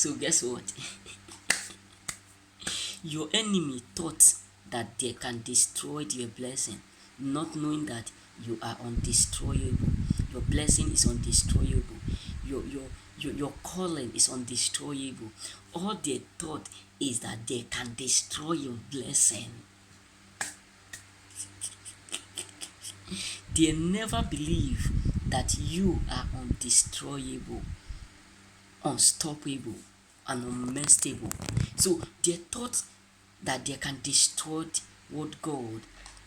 So guess what? Your enemy thought that they can destroy your blessing, not knowing that you are undestroyable. Your blessing is undestroyable. Your calling is undestroyable. All they thought is that they can destroy your blessing. They never believe that you are undestroyable, unstoppable, and unmessable. So they thought that they can destroy what God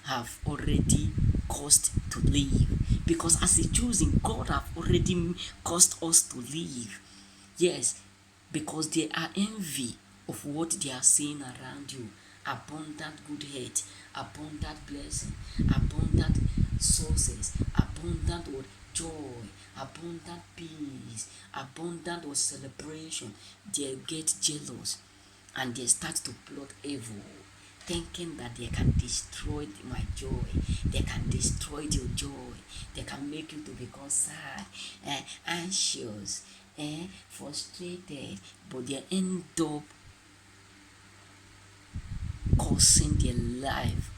have already caused to live. Because as a choosing, God have already caused us to live. Yes, because they are envy of what they are seeing around you. Abundant good health, abundant blessing, abundant sources, abundant what joy, abundant peace, abundant what celebration. They get jealous and they start to plot evil, thinking that they can destroy my joy, they can destroy your joy, they can make you to become sad, anxious, frustrated, but they end up causing their life,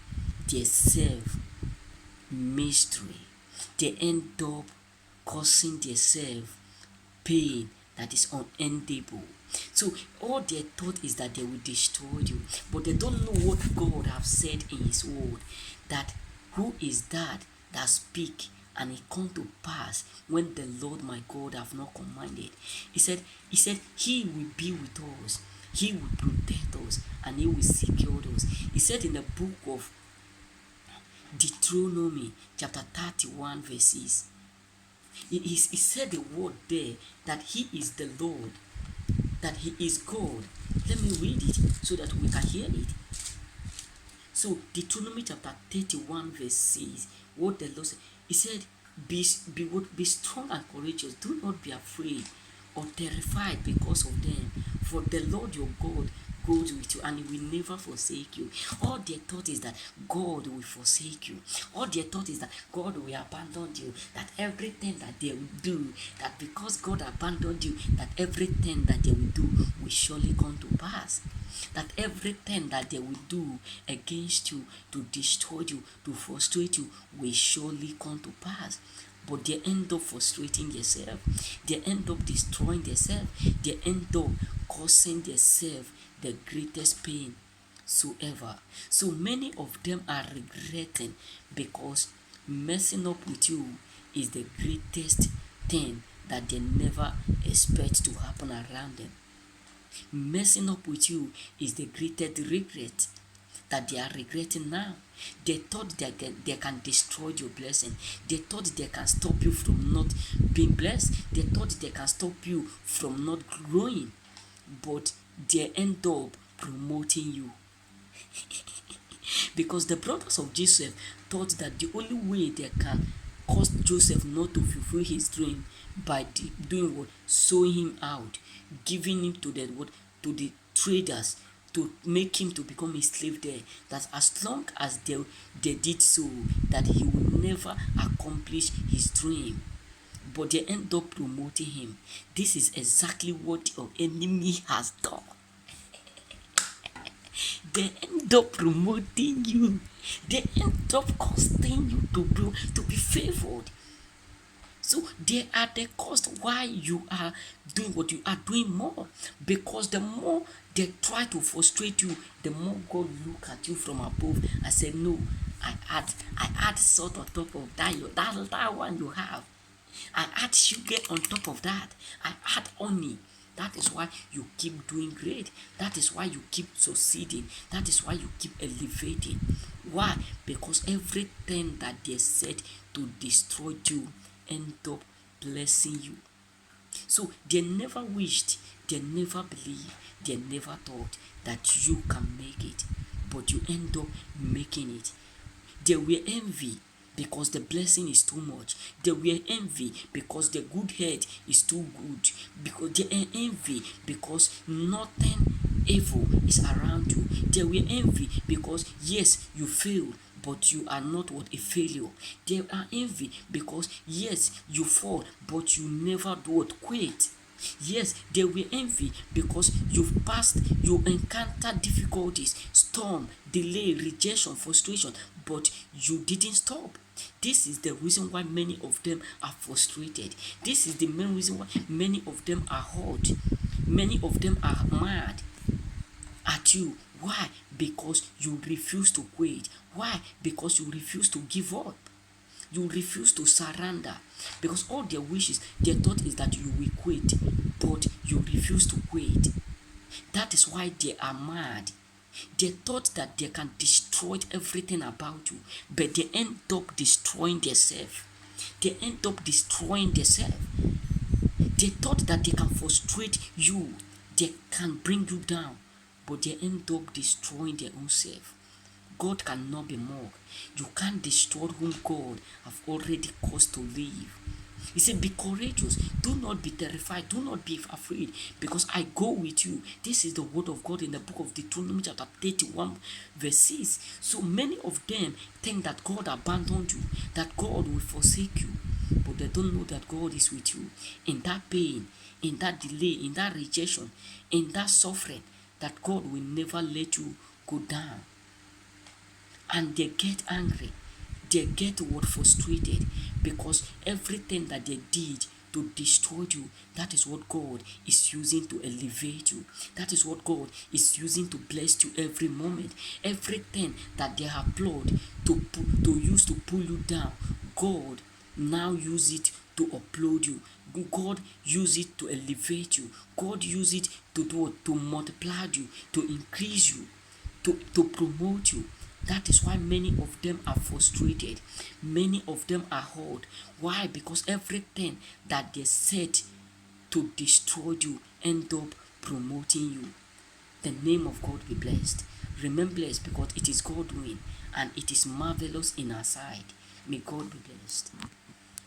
their self mystery. They end up causing themselves pain that is unendable. So all their thought is that they will destroy you, but they don't know what God have said in His word. That who is that speak and it come to pass when the Lord my God have not commanded. He said He will be with us. He will protect us and He will secure us. He said in the book of Deuteronomy chapter 31 verses. He said the word there that He is the Lord, that He is God. Let me read it so that we can hear it. So Deuteronomy chapter 31 verse 6, what the Lord said, He said, be strong and courageous. Do not be afraid or terrified because of them. For the Lord your God goes with you and He will never forsake you. All their thought is that God will forsake you. All their thought is that God will abandon you. That everything that they will do, that because God abandoned you, that everything that they will do will surely come to pass. That everything that they will do against you, to destroy you, to frustrate you, will surely come to pass. But they end up frustrating themselves, they end up destroying themselves, they end up causing themselves the greatest pain so ever. So many of them are regretting because messing up with you is the greatest thing that they never expect to happen around them. Messing up with you is the greatest regret that they are regretting now. They thought they can destroy your blessing. They thought they can stop you from not being blessed. They thought they can stop you from not growing. But they end up promoting you. Because the brothers of Joseph thought that the only way they can cause Joseph not to fulfill his dream by doing what? Sowing him out, giving him to the traders to make him to become a slave there. That as long as they did so, that he would never accomplish his dream. But they end up promoting him. This is exactly what your enemy has done. They end up promoting you. They end up causing you to be favored. So they are the cost why you are doing what you are doing more. Because the more they try to frustrate you, the more God look at you from above and say, no, I add salt on top of that one you have. I add sugar on top of that. I add honey. That is why you keep doing great. That is why you keep succeeding. That is why you keep elevating. Why? Because everything that they said to destroy you end up blessing you. So they never wished, they never believed, they never thought that you can make it. But you end up making it. They were envy because the blessing is too much. They were envy because the good head is too good. Because they are envy because nothing evil is around you. They were envy because yes, you failed, but you are not what a failure. They are envy because yes, you fall, but you never do what quit. Yes, they will envy because you encounter difficulties, storm, delay, rejection, frustration, but you didn't stop. This is the reason why many of them are frustrated. This is the main reason why many of them are hurt. Many of them are mad at you. Why? Because you refuse to quit. Why? Because you refuse to give up. You refuse to surrender, because all their wishes, their thought is that you will quit, but you refuse to quit. That is why they are mad. They thought that they can destroy everything about you, but they end up destroying themselves. They end up destroying themselves. They thought that they can frustrate you, they can bring you down, but they end up destroying their own self. God cannot be mocked. You can't destroy whom God have already caused to live. He said, be courageous. Do not be terrified. Do not be afraid, because I go with you. This is the word of God in the book of Deuteronomy chapter 31 verse 6. So many of them think that God abandoned you, that God will forsake you, but they don't know that God is with you. In that pain, in that delay, in that rejection, in that suffering, that God will never let you go down. And they get angry, they get what frustrated, because everything that they did to destroy you, that is what God is using to elevate you. That is what God is using to bless you every moment. Everything that they have plotted to use to pull you down, God now use it to upload you. God use it to elevate you. God use it to do, to multiply you, to increase you, to promote you. That is why many of them are frustrated. Many of them are hurt. Why? Because everything that they said to destroy you end up promoting you. The name of God be blessed. Remain blessed, because it is God doing, and it is marvelous in our sight. May God be blessed.